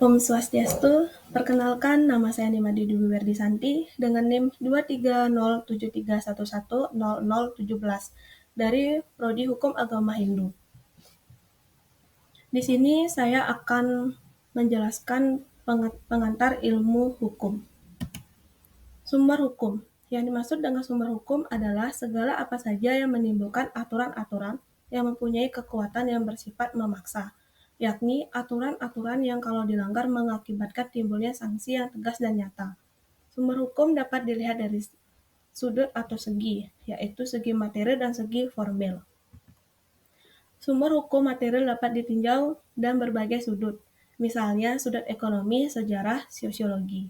Om Swastiastu, perkenalkan nama saya Nimadi Dwi Werdisanti dengan NIM 23073110017 dari Prodi Hukum Agama Hindu. Di sini saya akan menjelaskan pengantar ilmu hukum. Sumber hukum. Yang dimaksud dengan sumber hukum adalah segala apa saja yang menimbulkan aturan-aturan yang mempunyai kekuatan yang bersifat memaksa, yakni aturan-aturan yang kalau dilanggar mengakibatkan timbulnya sanksi yang tegas dan nyata. Sumber hukum dapat dilihat dari sudut atau segi, yaitu segi materi dan segi formil. Sumber hukum material dapat ditinjau dan berbagai sudut, misalnya sudut ekonomi, sejarah, sosiologi.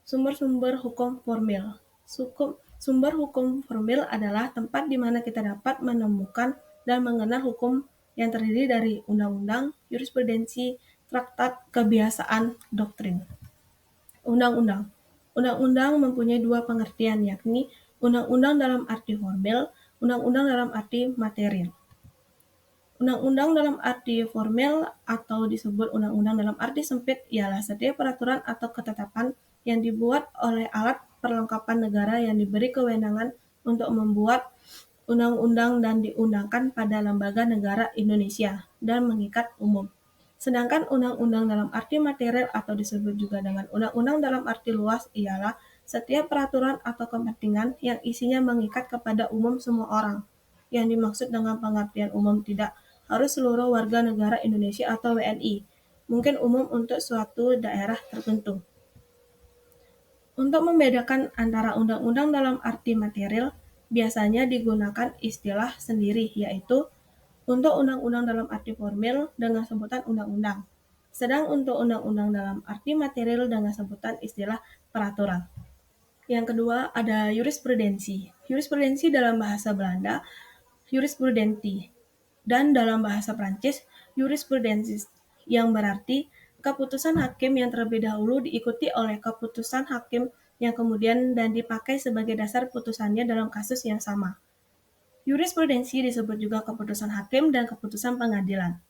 Sumber-sumber hukum formil. Sumber hukum formil adalah tempat di mana kita dapat menemukan dan mengenal hukum yang terdiri dari undang-undang, jurisprudensi, traktat, kebiasaan, doktrin. Undang-undang. Undang-undang mempunyai dua pengertian, yakni undang-undang dalam arti formil, undang-undang dalam arti material. Undang-undang dalam arti formil atau disebut undang-undang dalam arti sempit ialah setiap peraturan atau ketetapan yang dibuat oleh alat perlengkapan negara yang diberi kewenangan untuk membuat undang-undang dan diundangkan pada lembaga negara Indonesia dan mengikat umum. Sedangkan undang-undang dalam arti material atau disebut juga dengan undang-undang dalam arti luas ialah setiap peraturan atau kepentingan yang isinya mengikat kepada umum semua orang. Yang dimaksud dengan pengertian umum tidak harus seluruh warga negara Indonesia atau WNI, mungkin umum untuk suatu daerah tertentu. Untuk membedakan antara undang-undang dalam arti material, biasanya digunakan istilah sendiri, yaitu untuk undang-undang dalam arti formil dengan sebutan undang-undang, sedang untuk undang-undang dalam arti material dengan sebutan istilah peraturan. Yang kedua ada jurisprudensi. Jurisprudensi dalam bahasa Belanda, jurisprudenti, dan dalam bahasa Prancis, jurisprudensis, yang berarti keputusan hakim yang terlebih dahulu diikuti oleh keputusan hakim yang kemudian dan dipakai sebagai dasar putusannya dalam kasus yang sama. Jurisprudensi disebut juga keputusan hakim dan keputusan pengadilan.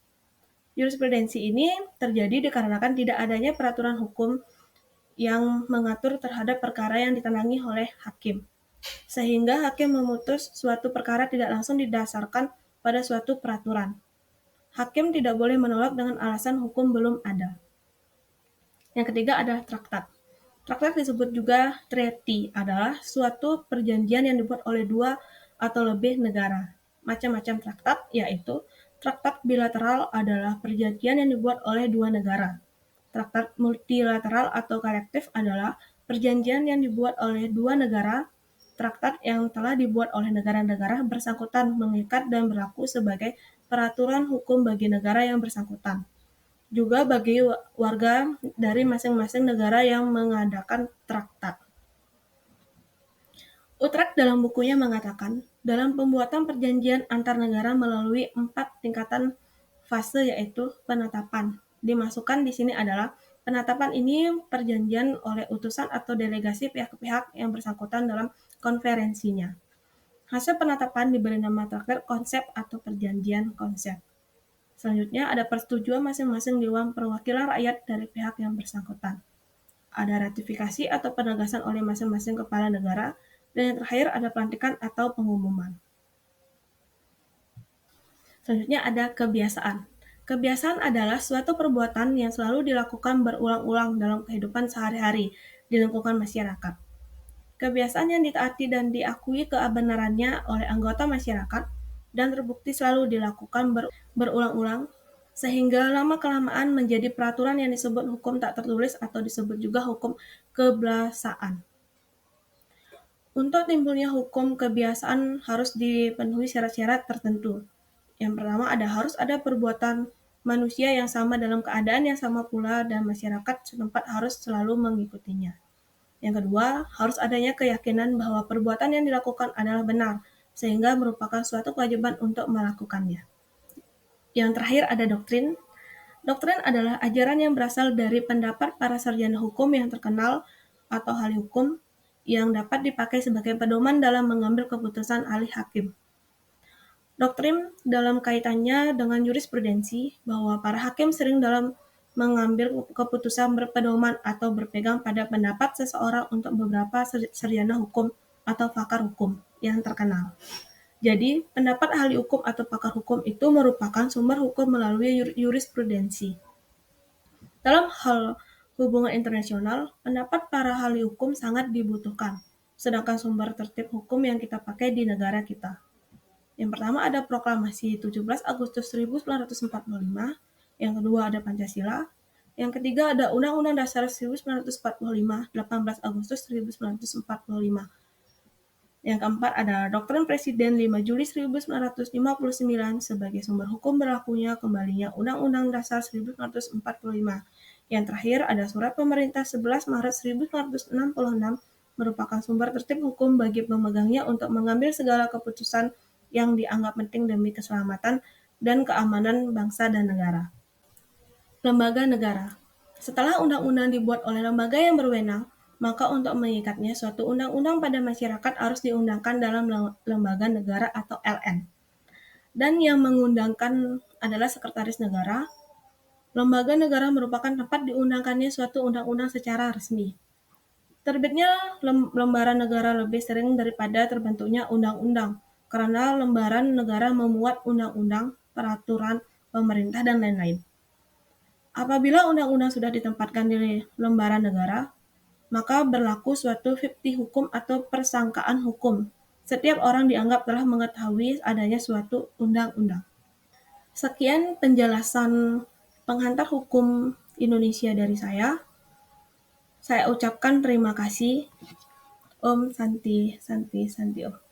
Jurisprudensi ini terjadi dikarenakan tidak adanya peraturan hukum yang mengatur terhadap perkara yang ditangani oleh hakim, sehingga hakim memutus suatu perkara tidak langsung didasarkan pada suatu peraturan. Hakim tidak boleh menolak dengan alasan hukum belum ada. Yang ketiga adalah traktat. Traktat disebut juga treaty, adalah suatu perjanjian yang dibuat oleh dua atau lebih negara. Macam-macam traktat, yaitu traktat bilateral adalah perjanjian yang dibuat oleh dua negara. Traktat multilateral atau kolektif adalah perjanjian yang dibuat oleh dua negara. Traktat yang telah dibuat oleh negara-negara bersangkutan mengikat dan berlaku sebagai peraturan hukum bagi negara yang bersangkutan, juga bagi warga dari masing-masing negara yang mengadakan traktat. Utrecht dalam bukunya mengatakan, dalam pembuatan perjanjian antar negara melalui 4 tingkatan fase yaitu penetapan. Dimasukkan di sini adalah penetapan ini perjanjian oleh utusan atau delegasi pihak-pihak yang bersangkutan dalam konferensinya. Hasil penetapan diberi nama traktat konsep atau perjanjian konsep. Selanjutnya ada persetujuan masing-masing Dewan Perwakilan Rakyat dari pihak yang bersangkutan. Ada ratifikasi atau penegasan oleh masing-masing kepala negara, dan yang terakhir ada pelantikan atau pengumuman. Selanjutnya ada kebiasaan. Kebiasaan adalah suatu perbuatan yang selalu dilakukan berulang-ulang dalam kehidupan sehari-hari di lingkungan masyarakat. Kebiasaan yang ditaati dan diakui kebenarannya oleh anggota masyarakat dan terbukti selalu dilakukan berulang-ulang sehingga lama-kelamaan menjadi peraturan yang disebut hukum tak tertulis atau disebut juga hukum kebiasaan. Untuk timbulnya hukum kebiasaan harus dipenuhi syarat-syarat tertentu. Yang pertama harus ada perbuatan manusia yang sama dalam keadaan yang sama pula dan masyarakat setempat harus selalu mengikutinya. Yang kedua, harus adanya keyakinan bahwa perbuatan yang dilakukan adalah benar, sehingga merupakan suatu kewajiban untuk melakukannya. Yang terakhir ada doktrin. Doktrin adalah ajaran yang berasal dari pendapat para sarjana hukum yang terkenal atau ahli hukum yang dapat dipakai sebagai pedoman dalam mengambil keputusan ahli hakim. Doktrin dalam kaitannya dengan jurisprudensi bahwa para hakim sering dalam mengambil keputusan berpedoman atau berpegang pada pendapat seseorang untuk beberapa sarjana hukum atau pakar hukum yang terkenal. Jadi, pendapat ahli hukum atau pakar hukum itu merupakan sumber hukum melalui jurisprudensi. Dalam hal hubungan internasional, pendapat para ahli hukum sangat dibutuhkan, sedangkan sumber tertib hukum yang kita pakai di negara kita. Yang pertama ada Proklamasi 17 Agustus 1945, yang kedua ada Pancasila, yang ketiga ada Undang-Undang Dasar 1945, 18 Agustus 1945. Yang keempat ada Doktrin Presiden 5 Juli 1959 sebagai sumber hukum berlakunya kembalinya Undang-Undang Dasar 1945. Yang terakhir ada Surat Pemerintah 11 Maret 1966 merupakan sumber tertib hukum bagi pemegangnya untuk mengambil segala keputusan yang dianggap penting demi keselamatan dan keamanan bangsa dan negara. Lembaga negara. Setelah undang-undang dibuat oleh lembaga yang berwenang, maka untuk mengikatnya suatu undang-undang pada masyarakat harus diundangkan dalam lembaga negara atau LN. Dan yang mengundangkan adalah Sekretaris Negara. Lembaga negara merupakan tempat diundangkannya suatu undang-undang secara resmi. Terbitnya lembaran negara lebih sering daripada terbentuknya undang-undang, karena lembaran negara memuat undang-undang, peraturan pemerintah, dan lain-lain. Apabila undang-undang sudah ditempatkan di lembaran negara, maka berlaku suatu fikti hukum atau persangkaan hukum. Setiap orang dianggap telah mengetahui adanya suatu undang-undang. Sekian penjelasan penghantar hukum Indonesia dari saya. Saya ucapkan terima kasih. Om Santi Santi Santi Om.